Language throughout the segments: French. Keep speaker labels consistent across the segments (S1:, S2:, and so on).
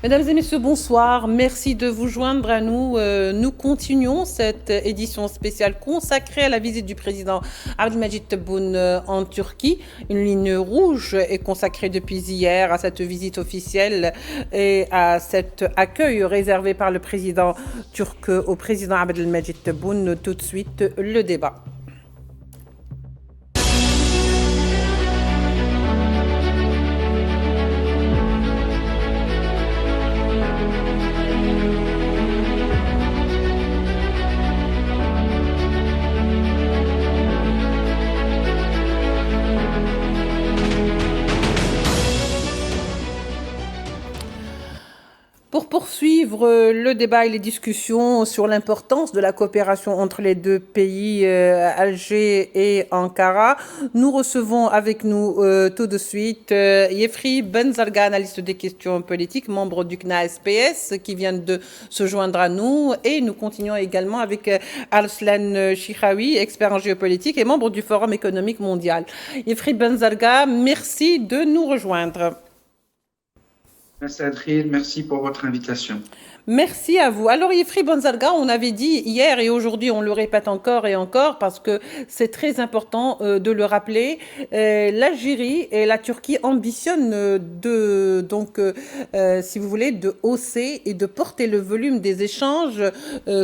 S1: Mesdames et messieurs, bonsoir. Merci de vous joindre à nous. Nous continuons cette édition spéciale consacrée à la visite du président Abdelmadjid Tebboune en Turquie. Une ligne rouge est consacrée depuis hier à cette visite officielle et à cet accueil réservé par le président turc au président Abdelmadjid Tebboune. Tout de suite, le débat. Pour poursuivre le débat et les discussions sur l'importance de la coopération entre les deux pays, Alger et Ankara, nous recevons avec nous tout de suite Yefri Benzarga, analyste des questions politiques, membre du CNA-SPS, qui vient de se joindre à nous. Et nous continuons également avec Arslan Chihawi, expert en géopolitique et membre du Forum économique mondial. Yefri Benzarga, merci de nous rejoindre.
S2: Merci Adrien, merci pour votre invitation.
S1: Merci à vous. Alors, Yefri Benzarga, on avait dit hier et aujourd'hui, on le répète encore et encore parce que c'est très important de le rappeler. L'Algérie et la Turquie ambitionnent si vous voulez, de hausser et de porter le volume des échanges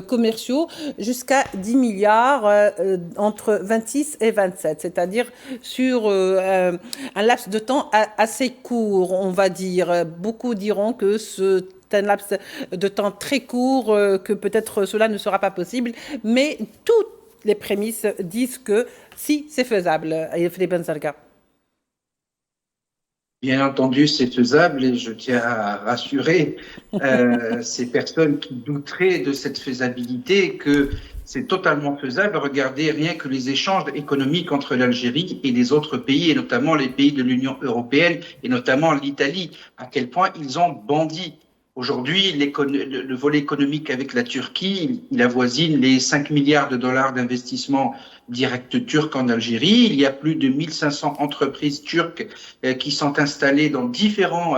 S1: commerciaux jusqu'à 10 milliards entre 26 et 27, c'est-à-dire sur un laps de temps assez court, on va dire. Beaucoup diront que un laps de temps très court, que peut-être cela ne sera pas possible, mais toutes les prémices disent que si, c'est faisable. Yefri Benzarga.
S2: Bien entendu, c'est faisable et je tiens à rassurer ces personnes qui douteraient de cette faisabilité que c'est totalement faisable. Regardez rien que les échanges économiques entre l'Algérie et les autres pays, et notamment les pays de l'Union européenne, et notamment l'Italie, à quel point ils ont bondi. Aujourd'hui, le volet économique avec la Turquie, il avoisine les 5 milliards de dollars d'investissement direct turc en Algérie. Il y a plus de 1500 entreprises turques qui sont installées dans différents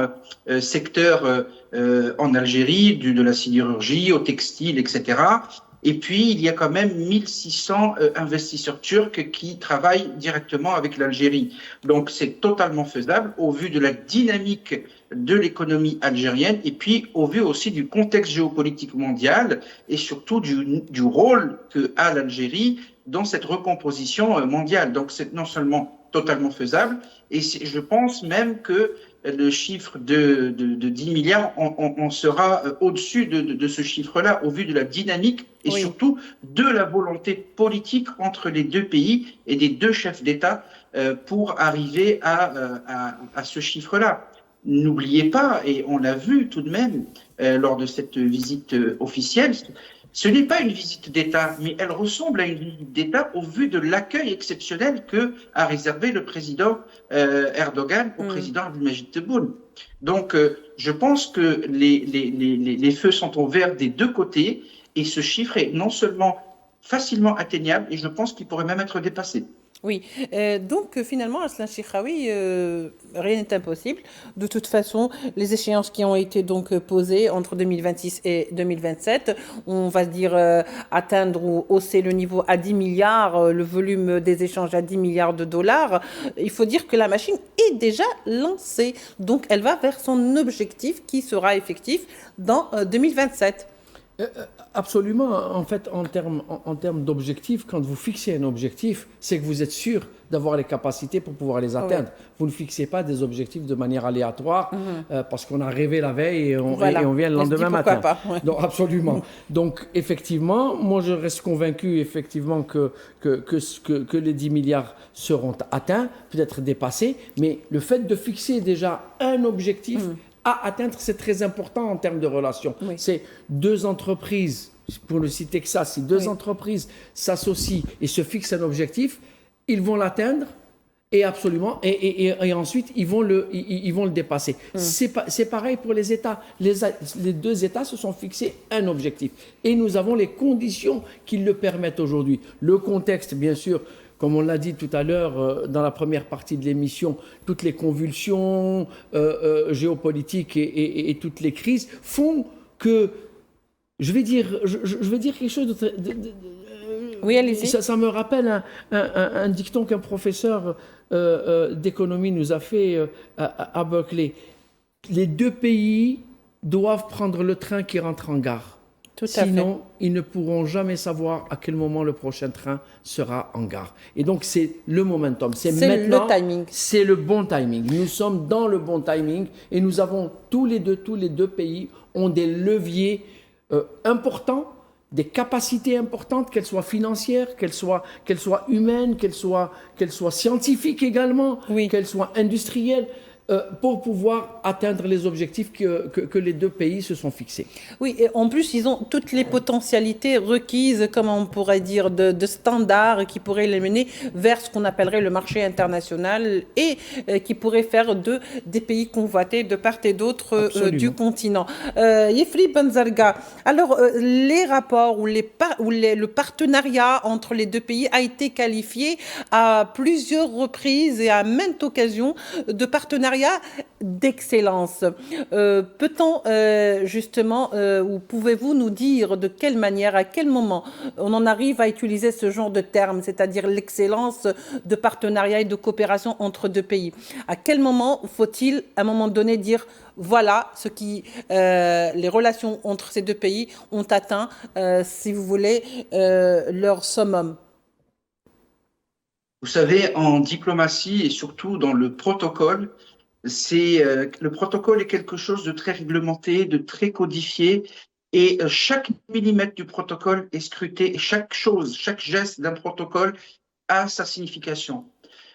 S2: secteurs en Algérie, de la sidérurgie au textile, etc. Et puis, il y a quand même 1600 investisseurs turcs qui travaillent directement avec l'Algérie. Donc, c'est totalement faisable au vu de la dynamique de l'économie algérienne et puis au vu aussi du contexte géopolitique mondial et surtout du rôle qu'a l'Algérie dans cette recomposition mondiale. Donc, c'est non seulement totalement faisable, et je pense même que le chiffre de 10 milliards, on sera au-dessus de ce chiffre-là au vu de la dynamique et
S1: Oui.
S2: surtout de la volonté politique entre les deux pays et des deux chefs d'État pour arriver à ce chiffre-là. N'oubliez pas, et on l'a vu tout de même lors de cette visite officielle, ce n'est pas une visite d'État, mais elle ressemble à une visite d'État au vu de l'accueil exceptionnel que a réservé le président Erdogan au président Abdelmadjid Tebboune. Donc, je pense que les feux sont ouverts des deux côtés et ce chiffre est non seulement facilement atteignable, et je pense qu'il pourrait même être dépassé.
S1: Oui, donc finalement, Arslan Chihawi, rien n'est impossible. De toute façon, les échéances qui ont été donc posées entre 2026 et 2027, on va dire atteindre ou hausser le niveau à 10 milliards, le volume des échanges à 10 milliards de dollars. Il faut dire que la machine est déjà lancée. Donc elle va vers son objectif qui sera effectif dans 2027.
S3: Absolument. En fait, en termes d'objectifs, quand vous fixez un objectif, c'est que vous êtes sûr d'avoir les capacités pour pouvoir les atteindre. Ouais. Vous ne fixez pas des objectifs de manière aléatoire parce qu'on a rêvé la veille et on vient le lendemain matin.
S1: Pas, ouais.
S3: Donc, absolument. Donc, effectivement, moi, je reste convaincu effectivement que les 10 milliards seront atteints, peut-être dépassés, mais le fait de fixer déjà un objectif à atteindre, c'est très important en termes de relations. Oui. C'est deux entreprises, pour le citer que ça, si deux entreprises s'associent et se fixent un objectif, ils vont l'atteindre et absolument, et ensuite ils vont le dépasser. C'est pareil pour les États. Les deux États se sont fixés un objectif et nous avons les conditions qui le permettent aujourd'hui. Le contexte, bien sûr, comme on l'a dit tout à l'heure dans la première partie de l'émission, toutes les convulsions géopolitiques et toutes les crises font que, je vais dire quelque chose
S1: oui, allez-y.
S3: Ça me rappelle un dicton qu'un professeur d'économie nous a fait à Berkeley. Les deux pays doivent prendre le train qui rentre en gare. Sinon, ils ne pourront jamais savoir à quel moment le prochain train sera en gare. Et donc, c'est le momentum. C'est maintenant,
S1: le timing.
S3: C'est le bon timing. Nous sommes dans le bon timing et nous avons tous les deux pays ont des leviers importants, des capacités importantes, qu'elles soient financières, qu'elles soient humaines, qu'elles soient scientifiques également,
S1: oui.
S3: Qu'elles soient industrielles. Pour pouvoir atteindre les objectifs que les deux pays se sont fixés.
S1: Oui, et en plus, ils ont toutes les potentialités requises, comme on pourrait dire, de standards qui pourraient les mener vers ce qu'on appellerait le marché international et qui pourraient faire des pays convoités de part et d'autre du continent. Yefri Benzarga, alors les rapports ou le partenariat entre les deux pays a été qualifié à plusieurs reprises et à maintes occasions de partenariat d'excellence. Peut-on justement, ou pouvez-vous nous dire de quelle manière, à quel moment on en arrive à utiliser ce genre de terme, c'est-à-dire l'excellence de partenariat et de coopération entre deux pays? À quel moment faut-il, à un moment donné, dire voilà ce qui, les relations entre ces deux pays ont atteint, si vous voulez, leur summum?
S2: Vous savez, en diplomatie et surtout dans le protocole, le protocole est quelque chose de très réglementé, de très codifié, et chaque millimètre du protocole est scruté, et chaque chose, chaque geste d'un protocole a sa signification.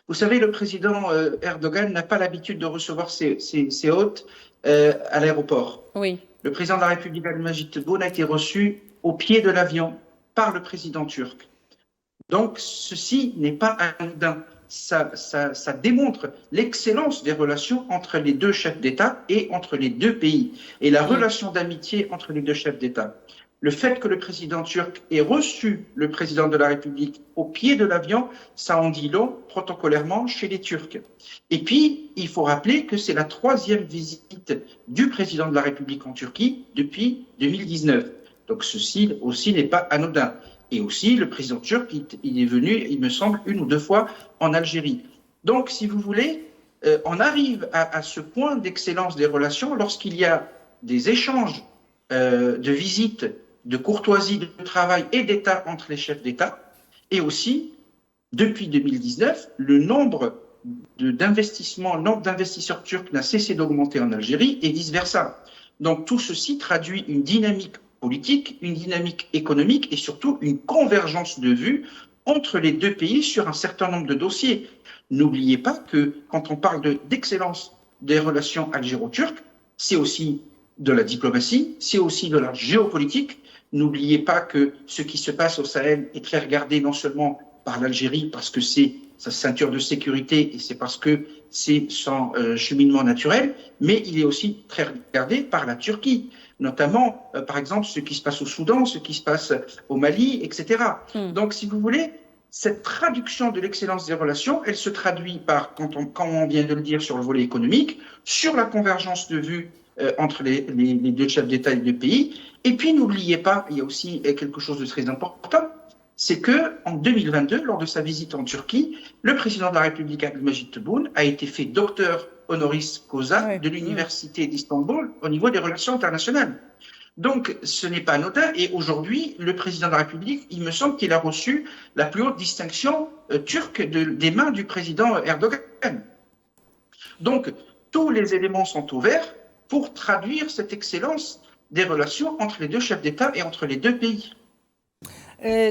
S2: Vous savez, le président Erdogan n'a pas l'habitude de recevoir ses hôtes à l'aéroport.
S1: Oui.
S2: Le président de la République, Abdülmecit Tebboune, a été reçu au pied de l'avion par le président turc. Donc, ceci n'est pas anodin. Ça démontre l'excellence des relations entre les deux chefs d'État et entre les deux pays, et la relation d'amitié entre les deux chefs d'État. Le fait que le président turc ait reçu le président de la République au pied de l'avion, ça en dit long protocolairement chez les Turcs. Et puis, il faut rappeler que c'est la 3e visite du président de la République en Turquie depuis 2019. Donc, ceci aussi n'est pas anodin. Et aussi, le président turc, il est venu, il me semble, 1 ou 2 fois en Algérie. Donc, si vous voulez, on arrive à ce point d'excellence des relations lorsqu'il y a des échanges de visites, de courtoisie, de travail et d'État entre les chefs d'État. Et aussi, depuis 2019, le nombre d'investisseurs turcs n'a cessé d'augmenter en Algérie et vice-versa. Donc, tout ceci traduit une dynamique politique, une dynamique économique et surtout une convergence de vues entre les deux pays sur un certain nombre de dossiers. N'oubliez pas que quand on parle d'excellence des relations algéro-turques, c'est aussi de la diplomatie, c'est aussi de la géopolitique. N'oubliez pas que ce qui se passe au Sahel est très regardé non seulement par l'Algérie parce que c'est sa ceinture de sécurité et c'est parce que c'est son cheminement naturel, mais il est aussi très regardé par la Turquie, notamment, par exemple, ce qui se passe au Soudan, ce qui se passe au Mali, etc. Donc, si vous voulez, cette traduction de l'excellence des relations, elle se traduit par, quand on vient de le dire sur le volet économique, sur la convergence de vues entre les deux chefs d'État et les deux pays. Et puis, n'oubliez pas, il y a aussi quelque chose de très important, c'est qu'en 2022, lors de sa visite en Turquie, le président de la République, Abdülmecit Tebboune, a été fait docteur honoris causa de l'Université d'Istanbul au niveau des relations internationales. Donc, ce n'est pas anodin. Et aujourd'hui, le président de la République, il me semble qu'il a reçu la plus haute distinction turque des mains du président Erdogan. Donc, tous les éléments sont ouverts pour traduire cette excellence des relations entre les deux chefs d'État et entre les deux pays.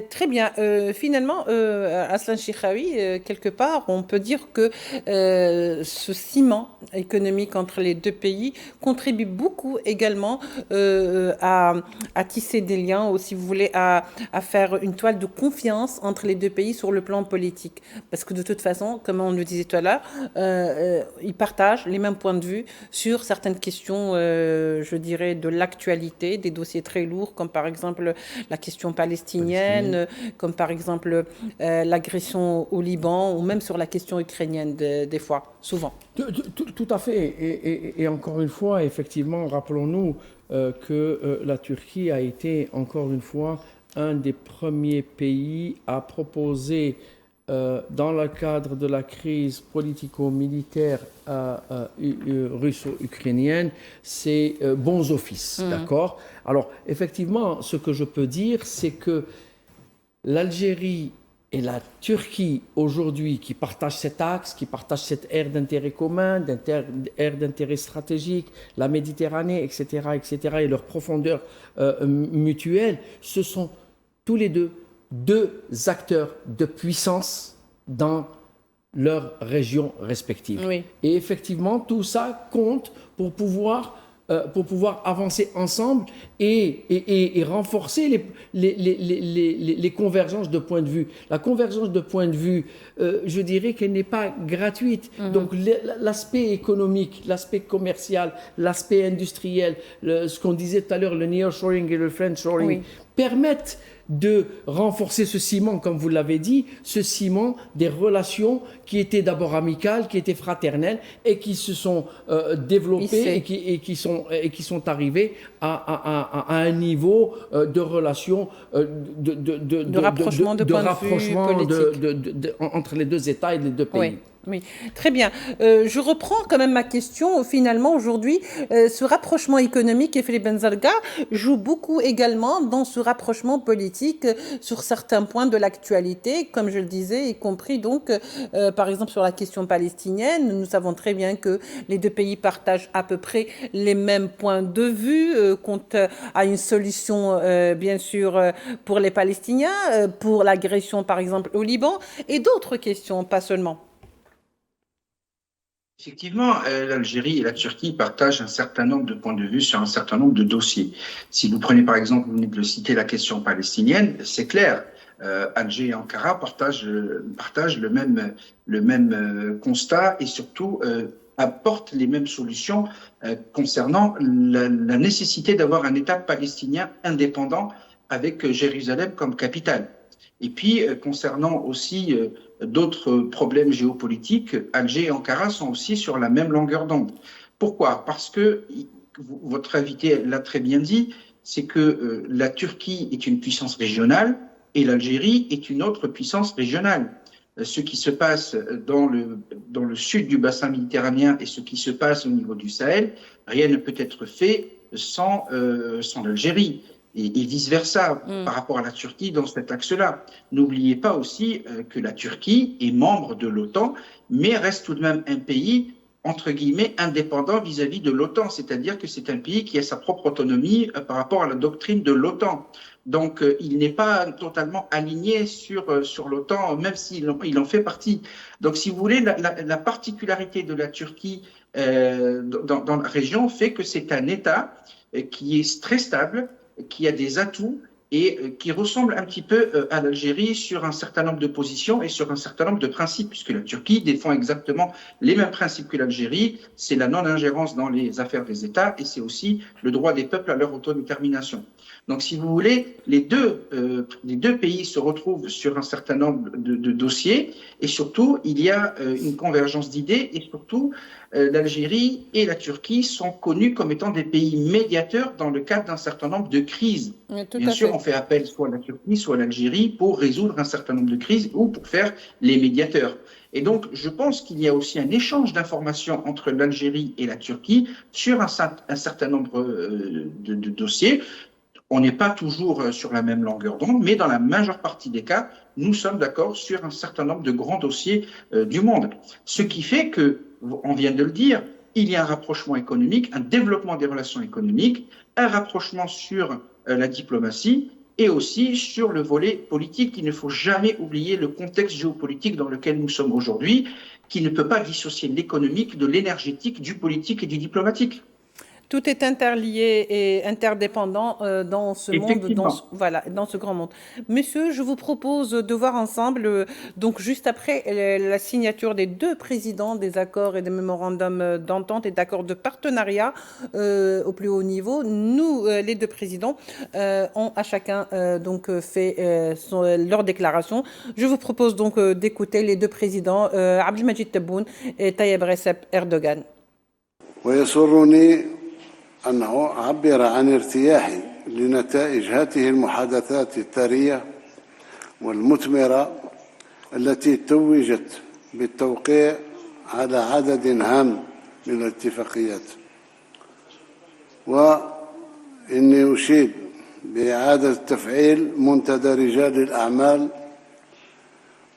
S1: Très bien. Finalement, Aslan Chikhaoui, quelque part, on peut dire que ce ciment économique entre les deux pays contribue beaucoup également à tisser des liens, ou si vous voulez, à faire une toile de confiance entre les deux pays sur le plan politique. Parce que de toute façon, comme on le disait tout à l'heure, ils partagent les mêmes points de vue sur certaines questions, je dirais, de l'actualité, des dossiers très lourds, comme par exemple la question palestinienne, palestinienne, comme par exemple l'agression au Liban, ou même sur la question ukrainienne des fois, souvent.
S3: Tout à fait. Et encore une fois, effectivement, rappelons-nous que la Turquie a été, encore une fois, un des premiers pays à proposer, dans le cadre de la crise politico-militaire russo-ukrainienne, ces bons offices. D'accord? Alors, effectivement, ce que je peux dire, c'est que l'Algérie et la Turquie, aujourd'hui, qui partagent cet axe, qui partagent cette aire d'intérêt commun, aire d'intérêt stratégique, la Méditerranée, etc., et leur profondeur mutuelle, ce sont tous les deux acteurs de puissance dans leurs régions respectives.
S1: Oui.
S3: Et effectivement, tout ça compte pour pouvoir avancer ensemble et renforcer les convergences de points de vue. La convergence de points de vue, je dirais qu'elle n'est pas gratuite. Donc l'aspect économique, l'aspect commercial, l'aspect industriel, ce qu'on disait tout à l'heure, le nearshoring et le friendshoring, permettent de renforcer ce ciment, comme vous l'avez dit, ce ciment des relations qui étaient d'abord amicales, qui étaient fraternelles et qui se sont développées et qui sont arrivées à un niveau de relations,
S1: de rapprochement de points de vue
S3: entre les deux États et les deux pays.
S1: Oui. Oui, très bien. Je reprends quand même ma question. Finalement, aujourd'hui, ce rapprochement économique, et Philippe Benzalga joue beaucoup également dans ce rapprochement politique sur certains points de l'actualité, comme je le disais, y compris donc, par exemple, sur la question palestinienne. Nous savons très bien que les deux pays partagent à peu près les mêmes points de vue quant à une solution, bien sûr, pour les Palestiniens, pour l'agression, par exemple, au Liban, et d'autres questions, pas seulement.
S2: Effectivement, l'Algérie et la Turquie partagent un certain nombre de points de vue sur un certain nombre de dossiers. Si vous prenez par exemple, vous venez de le citer, la question palestinienne, c'est clair. Alger et Ankara partagent le même constat et surtout apportent les mêmes solutions concernant la nécessité d'avoir un État palestinien indépendant avec Jérusalem comme capitale. Et puis, concernant aussi d'autres problèmes géopolitiques, Alger et Ankara sont aussi sur la même longueur d'onde. Pourquoi? Parce que, votre invité l'a très bien dit, c'est que la Turquie est une puissance régionale et l'Algérie est une autre puissance régionale. Ce qui se passe dans le sud du bassin méditerranéen et ce qui se passe au niveau du Sahel, rien ne peut être fait sans l'Algérie. Et vice-versa par rapport à la Turquie dans cet axe-là. N'oubliez pas aussi que la Turquie est membre de l'OTAN, mais reste tout de même un pays, entre guillemets, indépendant vis-à-vis de l'OTAN, c'est-à-dire que c'est un pays qui a sa propre autonomie par rapport à la doctrine de l'OTAN. Donc, il n'est pas totalement aligné sur l'OTAN, même s'il en fait partie. Donc, si vous voulez, la particularité de la Turquie dans la région fait que c'est un État qui est très stable, qui a des atouts et qui ressemble un petit peu à l'Algérie sur un certain nombre de positions et sur un certain nombre de principes, puisque la Turquie défend exactement les mêmes principes que l'Algérie. C'est la non-ingérence dans les affaires des États et c'est aussi le droit des peuples à leur autodétermination. Donc, si vous voulez, les deux pays se retrouvent sur un certain nombre de dossiers et surtout, il y a une convergence d'idées et surtout, l'Algérie et la Turquie sont connus comme étant des pays médiateurs dans le cadre d'un certain nombre de crises. Bien sûr, on fait appel soit à la Turquie, soit à l'Algérie pour résoudre un certain nombre de crises ou pour faire les médiateurs. Et donc, je pense qu'il y a aussi un échange d'informations entre l'Algérie et la Turquie sur un certain nombre de dossiers. On n'est pas toujours sur la même longueur d'onde, mais dans la majeure partie des cas, nous sommes d'accord sur un certain nombre de grands dossiers du monde. Ce qui fait que, on vient de le dire, il y a un rapprochement économique, un développement des relations économiques, un rapprochement sur la diplomatie et aussi sur le volet politique. Il ne faut jamais oublier le contexte géopolitique dans lequel nous sommes aujourd'hui, qui ne peut pas dissocier l'économique de l'énergétique, du politique et du diplomatique.
S1: Tout est interlié et interdépendant dans ce monde,
S2: Effectivement.
S1: voilà, dans ce grand monde. Messieurs, je vous propose de voir ensemble, donc juste après la signature des deux présidents des accords et des mémorandums d'entente et d'accords de partenariat au plus haut niveau, nous, les deux présidents, ont à chacun donc fait leur déclaration. Je vous propose donc d'écouter les deux présidents, Abdelmajid Tebboune et Tayyip Recep Erdogan.
S4: ويسرني أن أعبر عن ارتياحي لنتائج هذه المحادثات الثرية والمثمرة التي توجت بالتوقيع على عدد هام من الاتفاقيات، وإني أشيد بإعادة تفعيل منتدى رجال الأعمال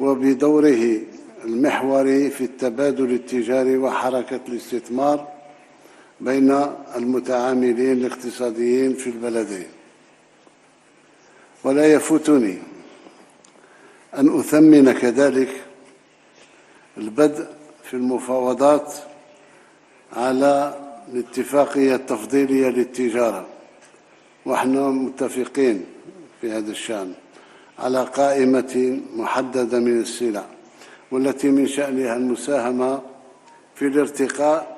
S4: وبدوره المحوري في التبادل التجاري وحركة الاستثمار بين المتعاملين الاقتصاديين في البلدين. ولا يفوتني أن أثمن كذلك البدء في المفاوضات على الاتفاقية التفضيلية للتجارة، ونحن متفقين في هذا الشأن على قائمة محددة من السلع والتي من شأنها المساهمة في الارتقاء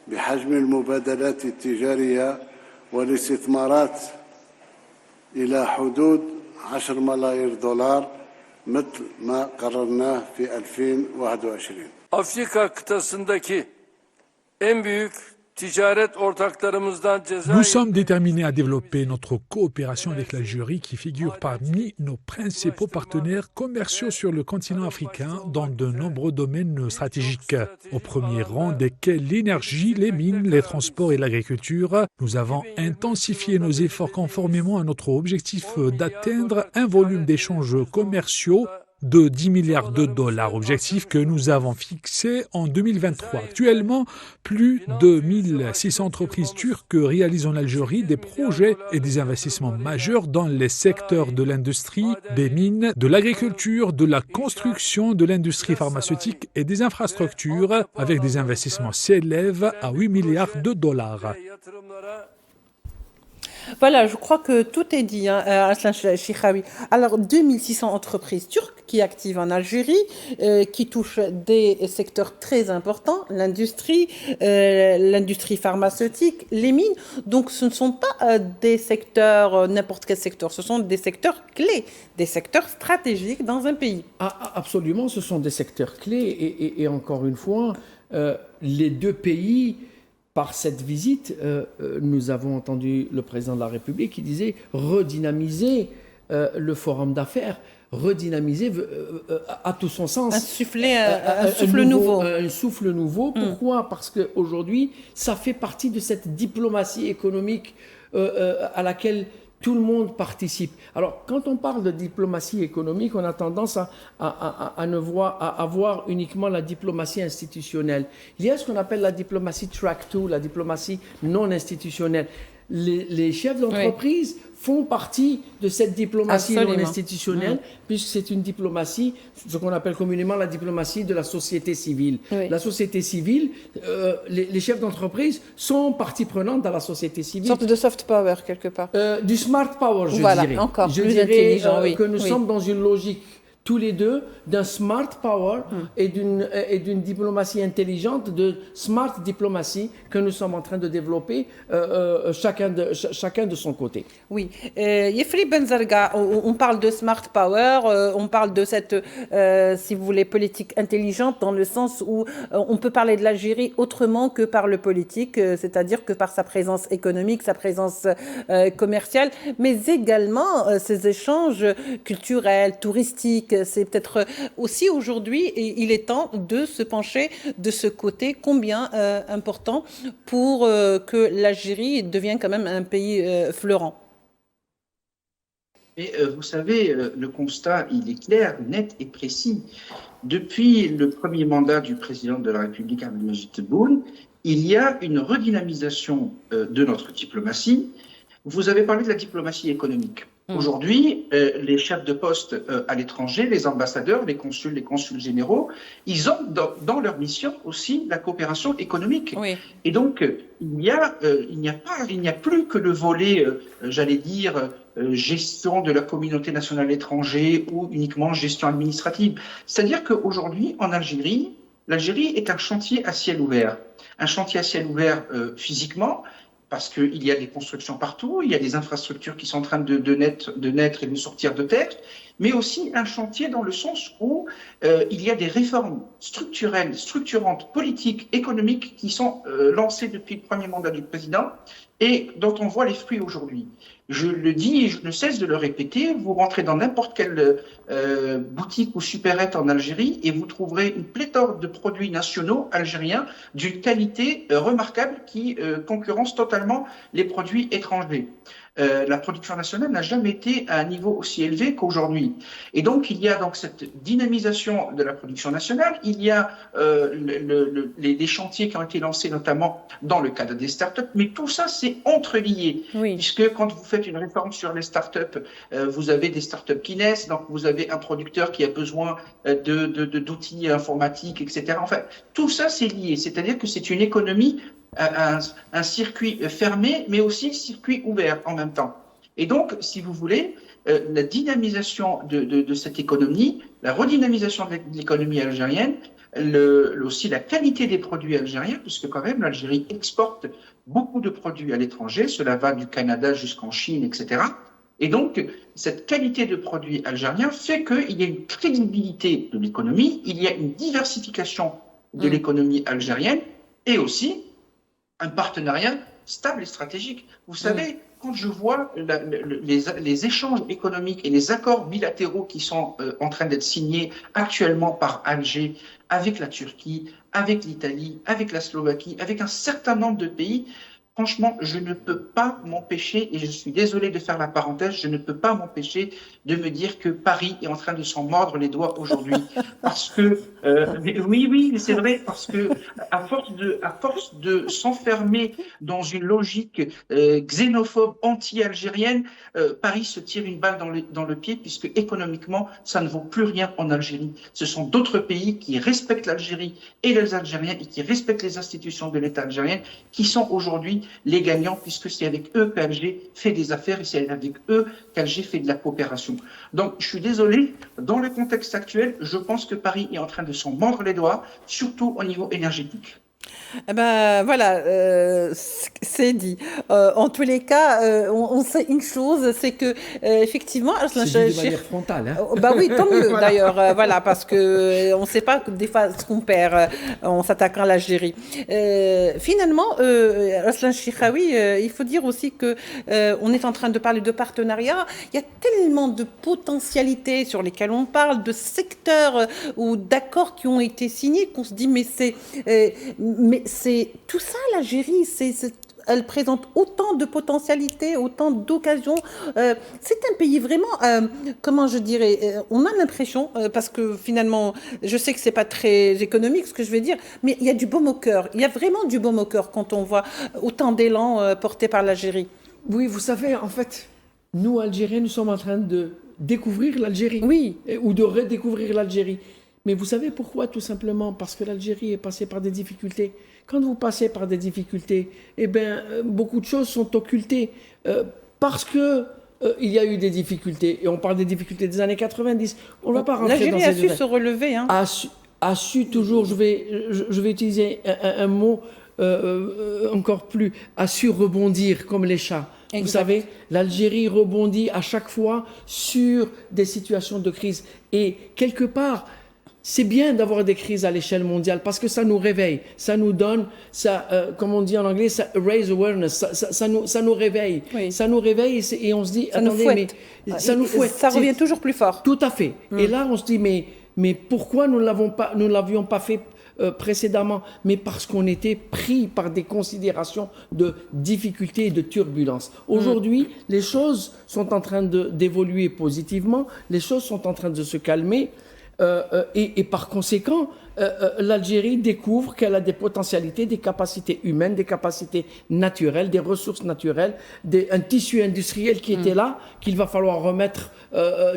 S4: بحجم المبادلات التجارية والاستثمارات إلى حدود 10 ملايير دولار مثل ما قررناه في 2021.
S5: Afrika kıtasındaki en büyük ticaret ortaklarımızdan
S6: Nous sommes déterminés à développer notre coopération avec l'Algérie qui figure parmi nos principaux partenaires commerciaux sur le continent africain dans de nombreux domaines stratégiques, au premier rang desquels l'énergie, les mines, les transports et l'agriculture. Nous avons intensifié nos efforts conformément à notre objectif d'atteindre un volume d'échanges commerciaux de 10 milliards de dollars, objectif que nous avons fixé en 2023. Actuellement, plus de 1600 entreprises turques réalisent en Algérie des projets et des investissements majeurs dans les secteurs de l'industrie, des mines, de l'agriculture, de la construction, de l'industrie pharmaceutique et des infrastructures, avec des investissements s'élèvent à 8 milliards de dollars.
S1: Voilà, je crois que tout est dit, hein, Aslan Chikhaoui. Alors, 2600 entreprises turques qui activent en Algérie, qui touchent des secteurs très importants, l'industrie pharmaceutique, les mines. Donc, ce ne sont pas des secteurs, n'importe quel secteur, ce sont des secteurs clés, des secteurs stratégiques dans un pays.
S3: Absolument, ce sont des secteurs clés et encore une fois, les deux pays... Par cette visite, nous avons entendu le président de la République qui disait redynamiser le forum d'affaires, redynamiser à tout son sens.
S1: Insuffler un souffle nouveau.
S3: Un souffle nouveau. Pourquoi ? Parce qu'aujourd'hui, ça fait partie de cette diplomatie économique à laquelle tout le monde participe. Alors, quand on parle de diplomatie économique, on a tendance à voir uniquement la diplomatie institutionnelle. Il y a ce qu'on appelle la diplomatie track 2, la diplomatie non institutionnelle. Les chefs d'entreprise font partie de cette diplomatie non institutionnelle, puisque c'est une diplomatie, ce qu'on appelle communément la diplomatie de la société civile. La société civile, les chefs d'entreprise sont partie prenante dans la société civile.
S1: Une sorte de soft power, quelque part.
S3: Du smart power, je dirais.
S1: Encore
S3: je
S1: plus
S3: dirais
S1: intelligent,
S3: que nous sommes dans une logique tous les deux d'un smart power et d'une diplomatie intelligente, de smart diplomatie que nous sommes en train de développer chacun de son côté.
S1: Oui. Yefri Benzarga, on parle de smart power, on parle de cette, si vous voulez, politique intelligente dans le sens où on peut parler de l'Algérie autrement que par le politique, c'est-à-dire que par sa présence économique, sa présence commerciale, mais également ses échanges culturels, touristiques. C'est peut-être aussi aujourd'hui, et il est temps de se pencher de ce côté combien important pour que l'Algérie devienne quand même un pays fleurant.
S2: Mais vous savez, le constat, il est clair, net et précis. Depuis le premier mandat du président de la République, Abdelmajid Tebboune, il y a une redynamisation de notre diplomatie. Vous avez parlé de la diplomatie économique. Aujourd'hui, les chefs de poste à l'étranger, les ambassadeurs, les consuls généraux, ils ont dans leur mission aussi la coopération économique.
S1: Oui.
S2: Et donc, il n'y a plus que le volet, j'allais dire, gestion de la communauté nationale à l'étranger ou uniquement gestion administrative. C'est-à-dire qu'aujourd'hui, en Algérie, l'Algérie est un chantier à ciel ouvert. Un chantier à ciel ouvert physiquement, parce qu'il y a des constructions partout, il y a des infrastructures qui sont en train de naître et de sortir de terre, mais aussi un chantier dans le sens où il y a des réformes structurelles, structurantes, politiques, économiques qui sont lancées depuis le premier mandat du président et dont on voit les fruits aujourd'hui. Je le dis et je ne cesse de le répéter, vous rentrez dans n'importe quelle boutique ou supérette en Algérie et vous trouverez une pléthore de produits nationaux algériens d'une qualité remarquable qui concurrence totalement les produits étrangers. La production nationale n'a jamais été à un niveau aussi élevé qu'aujourd'hui. Et donc, il y a donc cette dynamisation de la production nationale, il y a les chantiers qui ont été lancés notamment dans le cadre des startups, mais tout ça, c'est entrelié. Oui. Puisque quand vous faites une réforme sur les startups, vous avez des startups qui naissent, donc vous avez un producteur qui a besoin d'outils informatiques, etc. Enfin, tout ça, c'est lié. C'est-à-dire que c'est une économie un circuit fermé, mais aussi circuit ouvert en même temps. Et donc, si vous voulez, la dynamisation de cette économie, la redynamisation de l'économie algérienne, aussi la qualité des produits algériens, puisque quand même l'Algérie exporte beaucoup de produits à l'étranger, cela va du Canada jusqu'en Chine, etc. Et donc, cette qualité de produits algériens fait qu'il y a une crédibilité de l'économie, il y a une diversification de l'économie algérienne, et aussi un partenariat stable et stratégique. Vous savez, quand je vois les échanges économiques et les accords bilatéraux qui sont en train d'être signés actuellement par Alger avec la Turquie, avec l'Italie, avec la Slovaquie, avec un certain nombre de pays, franchement, je ne peux pas m'empêcher, et je suis désolé de faire la parenthèse, je ne peux pas m'empêcher de me dire que Paris est en train de s'en mordre les doigts aujourd'hui. Parce que, oui, c'est vrai, parce que à force de s'enfermer dans une logique xénophobe, anti-algérienne, Paris se tire une balle dans le pied, puisque économiquement, ça ne vaut plus rien en Algérie. Ce sont d'autres pays qui respectent l'Algérie et les Algériens et qui respectent les institutions de l'État algérien qui sont aujourd'hui les gagnants, puisque c'est avec eux qu'Alger fait des affaires et c'est avec eux qu'Alger fait de la coopération. Donc, je suis désolé, dans le contexte actuel, je pense que Paris est en train de s'en mordre les doigts, surtout au niveau énergétique.
S1: Eh ben voilà, c'est dit. En tous les cas, on sait une chose, c'est que effectivement,
S3: c'est dit de manière frontale.
S1: Bah oui, tant mieux d'ailleurs. Voilà, parce que on ne sait pas des fois ce qu'on perd en s'attaquant à l'Algérie. Finalement, Raslan Chikhaoui, il faut dire aussi que on est en train de parler de partenariat. Il y a tellement de potentialités sur lesquelles on parle, de secteurs ou d'accords qui ont été signés qu'on se dit mais c'est tout ça l'Algérie, elle présente autant de potentialités, autant d'occasions. C'est un pays vraiment, comment je dirais, on a l'impression, parce que finalement, je sais que c'est pas très économique ce que je vais dire, mais il y a du baume au cœur. Il y a vraiment du baume au cœur quand on voit autant d'élan porté par l'Algérie.
S3: Oui, vous savez, en fait, nous, Algériens, nous sommes en train de découvrir l'Algérie.
S1: Oui.
S3: Ou de redécouvrir l'Algérie. Mais vous savez pourquoi? Tout simplement parce que l'Algérie est passée par des difficultés. Quand vous passez par des difficultés, eh bien, beaucoup de choses sont occultées parce que il y a eu des difficultés. Et on parle des difficultés des années 90. On ne va pas rentrer dans ces
S1: L'Algérie a su se relever. Hein.
S3: A su toujours, je vais utiliser un mot encore plus, a su rebondir comme les chats. Exact. Vous savez, l'Algérie rebondit à chaque fois sur des situations de crise. Et quelque part, c'est bien d'avoir des crises à l'échelle mondiale parce que ça nous réveille, ça nous donne, ça, comme on dit en anglais, ça raise awareness, ça nous réveille, oui. Ça nous réveille et on se dit,
S1: ça
S3: attendez,
S1: mais ça nous fouette, ça revient toujours plus fort.
S3: Tout à fait. Et là, on se dit, mais pourquoi nous ne l'avions pas fait précédemment? Mais parce qu'on était pris par des considérations de difficultés et de turbulences. Aujourd'hui, les choses sont en train d'évoluer positivement, les choses sont en train de se calmer. Et par conséquent, l'Algérie découvre qu'elle a des potentialités, des capacités humaines, des capacités naturelles, des ressources naturelles, un tissu industriel qui était là, qu'il va falloir remettre.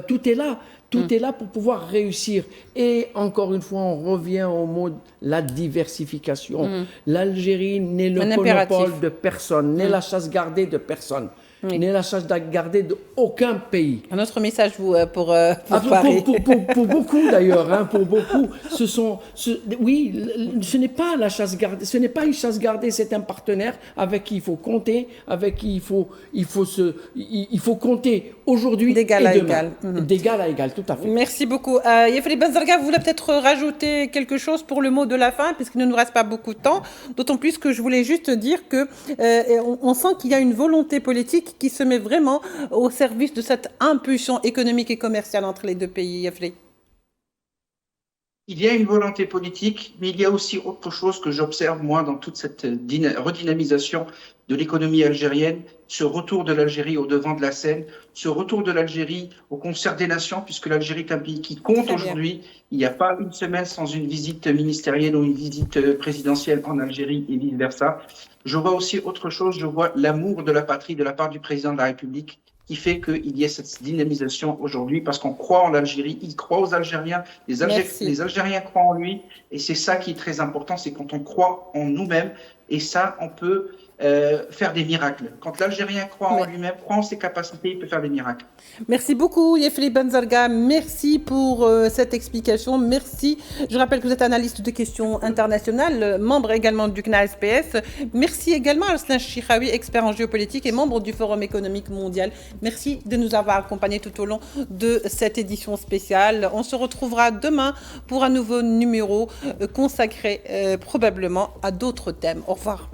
S3: Tout est là. Tout est là pour pouvoir réussir. Et encore une fois, on revient au mot de la diversification. L'Algérie n'est le monopole de personne, n'est la chasse gardée de personne. N'est la chasse gardée d'aucun pays.
S1: Un autre message pour Paris.
S3: Pour beaucoup d'ailleurs, hein, pour beaucoup, oui, ce n'est pas la chasse gardée, ce n'est pas une chasse gardée, c'est un partenaire avec qui il faut compter, avec qui il faut compter aujourd'hui
S1: d'égal à égal.
S3: D'égal à égal, tout à fait.
S1: Merci beaucoup. Yefli Benzarga, vous voulez peut-être rajouter quelque chose pour le mot de la fin, puisqu'il ne nous reste pas beaucoup de temps, d'autant plus que je voulais juste dire que on sent qu'il y a une volonté politique qui se met vraiment au service de cette impulsion économique et commerciale entre les deux pays, Yefli.
S2: Il y a une volonté politique, mais il y a aussi autre chose que j'observe, moi, dans toute cette redynamisation de l'économie algérienne, ce retour de l'Algérie au devant de la scène, ce retour de l'Algérie au concert des nations, puisque l'Algérie est un pays qui compte aujourd'hui. Il n'y a pas une semaine sans une visite ministérielle ou une visite présidentielle en Algérie et vice-versa. Je vois aussi autre chose, je vois l'amour de la patrie de la part du président de la République, qui fait qu'il y ait cette dynamisation aujourd'hui, parce qu'on croit en l'Algérie, il croit aux Algériens, les Algériens croient en lui, et c'est ça qui est très important, c'est quand on croit en nous-mêmes, et ça, on peut faire des miracles. Quand l'Algérien croit en lui-même, croit en ses capacités, il peut faire des miracles.
S1: Merci beaucoup, Yefli Benzarga. Merci pour cette explication. Merci. Je rappelle que vous êtes analyste de questions internationales, membre également du CNASPS. Merci également à Arslan Chichaoui, expert en géopolitique et membre du Forum économique mondial. Merci de nous avoir accompagnés tout au long de cette édition spéciale. On se retrouvera demain pour un nouveau numéro consacré probablement à d'autres thèmes. Au revoir.